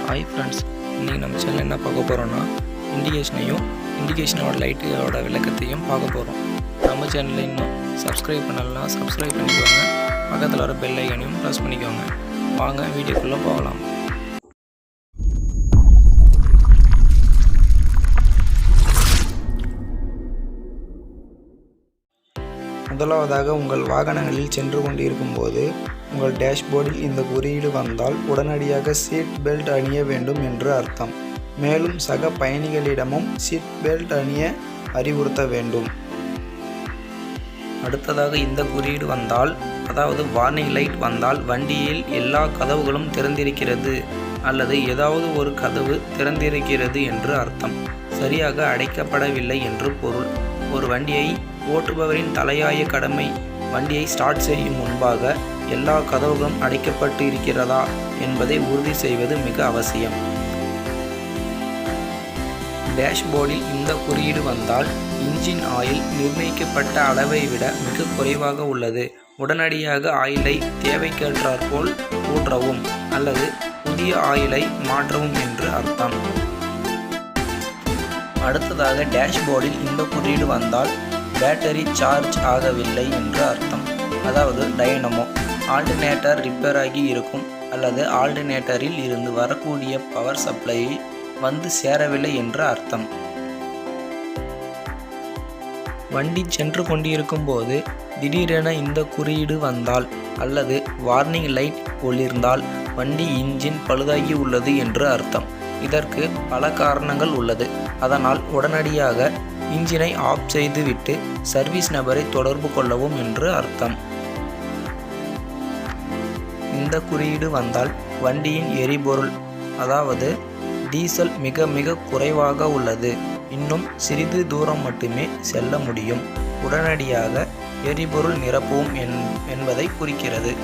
Hi friends, இன்றைக்கி நம்ம channel என்ன பார்க்க போகிறோன்னா இண்டிகேஷனோட லைட்டோட விளக்கத்தையும் பார்க்க போகிறோம். நம்ம சேனலில் இன்னும் சப்ஸ்கிரைப் பண்ணலாம், சப்ஸ்கிரைப் பண்ணிக்கோங்க. பக்கத்தில் வர பெல் ஐக்கனையும் ப்ரெஸ் பண்ணிக்கோங்க. வாங்க வீடியோக்குள்ளே போகலாம். முதலாவதாக உங்கள் வாகனங்களில் சென்று கொண்டிருக்கும் போது உங்கள் டேஷ்போர்டில் இந்த குறியீடு வந்தால் உடனடியாக சீட் பெல்ட் அணிய வேண்டும் என்று அர்த்தம். மேலும் சக பயணிகளிடமும் சீட் பெல்ட் அணிய அறிவுறுத்த வேண்டும். அடுத்ததாக இந்த குறியீடு வந்தால், அதாவது வார்னிங் லைட் வந்தால் வண்டியில் எல்லா கதவுகளும் திறந்திருக்கிறது அல்லது ஏதாவது ஒரு கதவு திறந்திருக்கிறது என்று அர்த்தம். சரியாக அடைக்கப்படவில்லை என்று பொருள். ஒரு வண்டியை ஓட்டுபவரின் தலையாய கடமை வண்டியை ஸ்டார்ட் செய்யும் முன்பாக எல்லா கதவுகளும் அடைக்கப்பட்டு இருக்கிறதா என்பதை உறுதி செய்வது மிக அவசியம். டேஷ்போர்டில் இந்த குறியீடு வந்தால் இன்ஜின் ஆயில் நிர்ணயிக்கப்பட்ட அளவை விட மிக குறைவாக உள்ளது. உடனடியாக ஆயிலை தேவைக்கேற்றாற்போல் ஊற்றவும் அல்லது புதிய ஆயிலை மாற்றவும் என்று அர்த்தம். அடுத்ததாக டேஷ்போர்டில் இந்த குறியீடு வந்தால் பேட்டரி சார்ஜ் ஆகவில்லை என்று அர்த்தம். அதாவது டைனமோ ஆல்டர்னேட்டர் ரிப்பேர் ஆகி இருக்கும் அல்லது ஆல்டர்னேட்டரில் இருந்து வரக்கூடிய பவர் சப்ளை வந்து சேரவில்லை என்று அர்த்தம். வண்டி சென்று கொண்டிருக்கும் போது திடீரென இந்த குறியீடு வந்தால் அல்லது வார்னிங் லைட் ஒளிர்ந்தால் வண்டி இன்ஜின் பழுதாகி உள்ளது என்று அர்த்தம். இதற்கு பல காரணங்கள் உள்ளது. அதனால் உடனடியாக இன்ஜினை ஆஃப் செய்துவிட்டு சர்வீஸ் நபரை தொடர்பு கொள்ளவும் என்று அர்த்தம். இந்த குறியீடு வந்தால் வண்டியின் எரிபொருள், அதாவது டீசல் மிக மிக குறைவாக உள்ளது, இன்னும் சிறிது தூரம் மட்டுமே செல்ல முடியும், உடனடியாக எரிபொருள் நிரப்பவும் என்பதை குறிக்கிறது.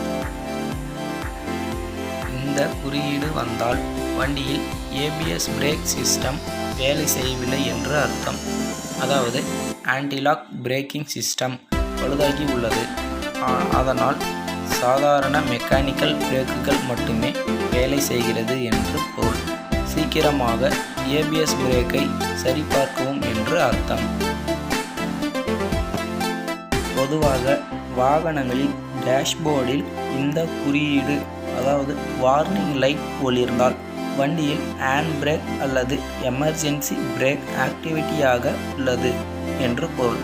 இந்த குறியீடு வந்தால் வண்டியில் ஏபிஎஸ் பிரேக் சிஸ்டம் வேலை செய்யவில்லை என்று அர்த்தம். அதாவது ஆன்டிலாக் பிரேக்கிங் சிஸ்டம் பழுதாகி உள்ளது. அதனால் சாதாரண மெக்கானிக்கல் பிரேக்குகள் மட்டுமே வேலை செய்கிறது என்று பொருள். சீக்கிரமாக ஏபிஎஸ் பிரேக்கை சரிபார்க்கவும் என்று அர்த்தம். பொதுவாக வாகனங்களில் டேஷ்போர்டில் இந்த குறியீடு, அதாவது வார்னிங் லைட் ஒளிர்ந்தால் வண்டியில் ஹேண்ட் பிரேக் அல்லது எமர்ஜென்சி பிரேக் ஆக்டிவிட்டியாக உள்ளது என்று பொருள்.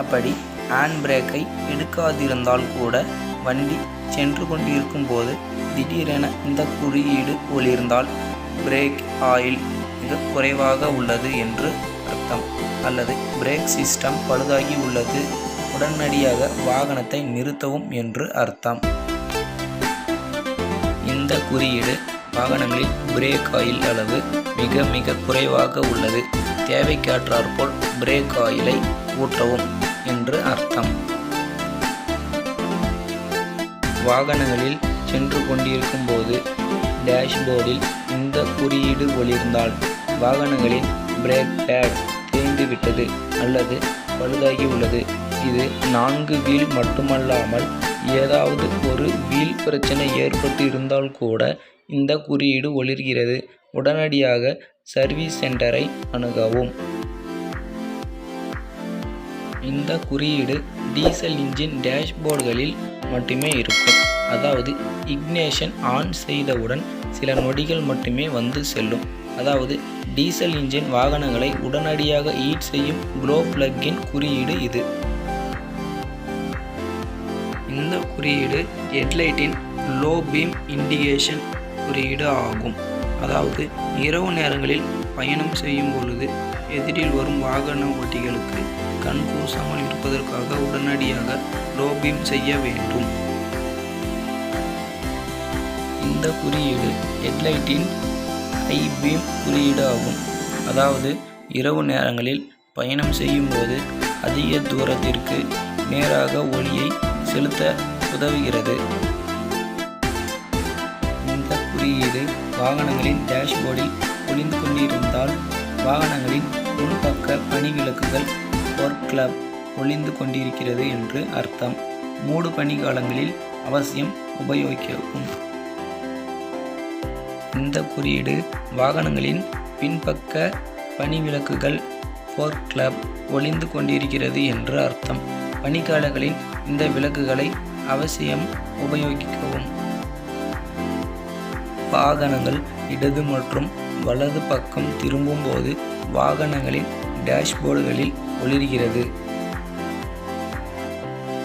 அப்படி ஹேண்ட் பிரேக்கை எடுக்காதிருந்தால் கூட வண்டி சென்று கொண்டிருக்கும் போது திடீரென இந்த குறியீடு ஒளிர்ந்தால் பிரேக் ஆயில் மிக குறைவாக உள்ளது என்று அர்த்தம், அல்லது பிரேக் சிஸ்டம் பழுதாகி உள்ளது, உடனடியாக வாகனத்தை நிறுத்தவும் என்று அர்த்தம். இந்த குறியீடு வாகனங்களில் பிரேக் ஆயில் அளவு மிக மிக குறைவாக உள்ளது, தேவைக்கேற்றாற்போல் பிரேக் ஆயிலை ஊற்றவும் என்று அர்த்தம். வாகனங்களில் சென்று கொண்டிருக்கும் போது டேஷ்போர்டில் இந்த குறியீடு ஒளிர்ந்தால் வாகனங்களின் பிரேக் பேட் தேய்ந்துவிட்டது அல்லது பழுதாகி உள்ளது. இது 4 வீல் மட்டுமல்லாமல் ஏதாவது ஒரு வீல் பிரச்சனை ஏற்பட்டு இருந்தால் கூட இந்த குறியீடு ஒளிர்கிறது. உடனடியாக சர்வீஸ் சென்டரை அணுகவும். இந்த குறியீடு டீசல் இன்ஜின் டேஷ்போர்டுகளில் மட்டுமே இருக்கும். அதாவது இக்னேஷன் ஆன் செய்தவுடன் சில நொடிகள் மட்டுமே வந்து செல்லும். அதாவது டீசல் இன்ஜின் வாகனங்களை உடனடியாக ஹீட் செய்யும் க்ளோ பிளக்கின் குறியீடு இது. இந்த குறியீடு ஹெட்லைட்டின் லோ பீம் இண்டிகேஷன் குறியீடு ஆகும். அதாவது இரவு நேரங்களில் பயணம் செய்யும் பொழுது எதிரில் வரும் வாகன ஓட்டிகளுக்கு கண் கூசாமல் இருப்பதற்காக உடனடியாக லோ பீம் செய்ய வேண்டும். இந்த குறியீடு ஹெட்லைட்டின் ஹை பீம் குறியீடு ஆகும். அதாவது இரவு நேரங்களில் பயணம் செய்யும் போது அதிக தூரத்திற்கு நேராக ஒளியை செலுத்த உதவுகிறது. இந்த குறியீடு வாகனங்களின் டேஷ்போர்டில் ஒளிந்து கொண்டிருந்தால் வாகனங்களின் முன்பக்க பனி விளக்குகள் ஒர்க் கிளப் ஒளிந்து கொண்டிருக்கிறது என்று அர்த்தம். மூடு பனி காலங்களில் அவசியம் உபயோகிக்கவும். இந்த குறியீடு வாகனங்களின் பின்பக்க பனி விளக்குகள் ஃபோக் லேம்ப் ஒளிந்து கொண்டிருக்கிறது என்று அர்த்தம். பனிக்காலங்களில் இந்த விளக்குகளை அவசியம் உபயோகிக்கவும். வாகனங்கள் இடது மற்றும் வலது பக்கம் திரும்பும் போது வாகனங்களின் டேஷ்போர்டுகளில் ஒளிர்கிறது.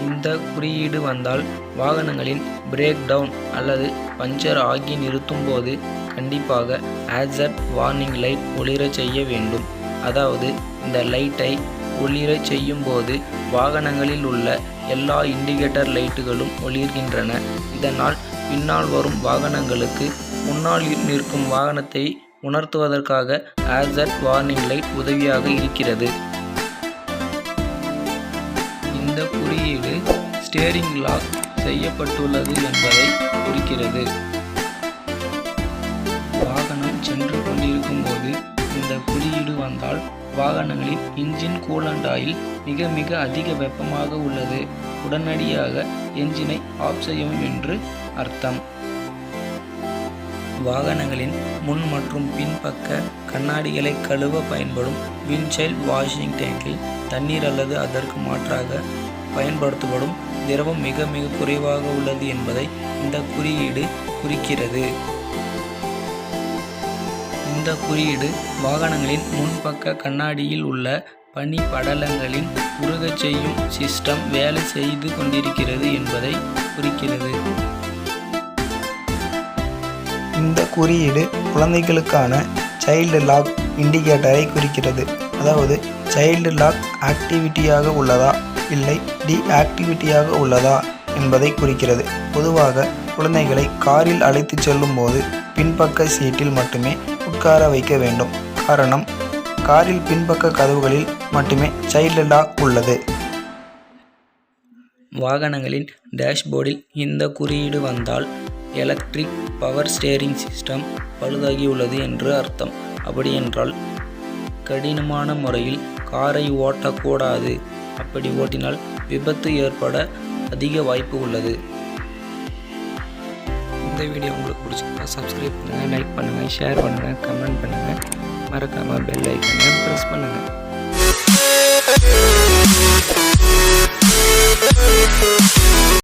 இந்த குறியீடு வந்தால் வாகனங்களின் பிரேக் டவுன் அல்லது பஞ்சர் ஆகி நிறுத்தும் போது கண்டிப்பாக ஹேசர்ட் வார்னிங் லைட் ஒளிரச் செய்ய வேண்டும். அதாவது இந்த லைட்டை ஒளிரச் செய்யும் போது வாகனங்களில் உள்ள எல்லா இண்டிகேட்டர் லைட்டுகளும் ஒளிர்கின்றன. இதனால் பின்னால் வரும் வாகனங்களுக்கு முன்னால் நிற்கும் வாகனத்தை உணர்த்துவதற்காக ஹேசர்ட் வார்னிங் லைட் உதவியாக இருக்கிறது. இந்த குறியீடு ஸ்டீரிங் லாக் செய்யப்பட்டுள்ளது என்பதை குறிக்கிறது. வாகனம் சென்று கொண்டிருக்கும் போது இந்த குறியீடு வந்தால் வாகனங்களின் இன்ஜின் கூலண்ட் ஆயில் மிக அதிக வெப்பமாக உள்ளது, உடனடியாக என்ஜினை ஆஃப் செய்யவும் என்று அர்த்தம். வாகனங்களின் முன் மற்றும் பின்பக்க கண்ணாடிகளை கழுவ பயன்படும் விண்ட்ஷீல்ட் வாஷிங் டேங்கில் தண்ணீர் அல்லது அதற்கு மாற்றாக பயன்படுத்தப்படும் திரவம் மிக குறைவாக உள்ளது என்பதை இந்த குறியீடு குறிக்கிறது. இந்த குறியீடு வாகனங்களின் முன்பக்க கண்ணாடியில் உள்ள பனி படலங்களின் உருகச் செய்யும் சிஸ்டம் வேலை செய்து கொண்டிருக்கிறது என்பதை குறிக்கிறது. இந்த குறியீடு குழந்தைகளுக்கான சைல்டு லாக் இண்டிகேட்டரை குறிக்கிறது. அதாவது சைல்டு லாக் ஆக்டிவிட்டியாக உள்ளதா இல்லை டீஆக்டிவிட்டியாக உள்ளதா என்பதை குறிக்கிறது. பொதுவாக குழந்தைகளை காரில் அழைத்து செல்லும் போது பின்பக்க சீட்டில் மட்டுமே உட்கார வைக்க வேண்டும். காரணம், காரில் பின்பக்க கதவுகளில் மட்டுமே சைல்டு லாக் உள்ளது. வாகனங்களின் டேஷ்போர்டில் இந்த குறியீடு வந்தால் எலக்ட்ரிக் பவர் ஸ்டீரிங் சிஸ்டம் பழுதாகியுள்ளது என்று அர்த்தம். அப்படியென்றால் கடினமான முறையில் காரை ஓட்டக்கூடாது. அப்படி ஓட்டினால் விபத்து ஏற்பட அதிக வாய்ப்பு உள்ளது. இந்த வீடியோ உங்களுக்கு பிடிச்சிருந்தா சப்ஸ்கிரைப் பண்ணுங்கள், லைக் பண்ணுங்கள், ஷேர் பண்ணுங்கள், கமெண்ட் பண்ணுங்கள். மறக்காமல் பெல் ஐக்கனை ப்ரெஸ் பண்ணுங்கள்.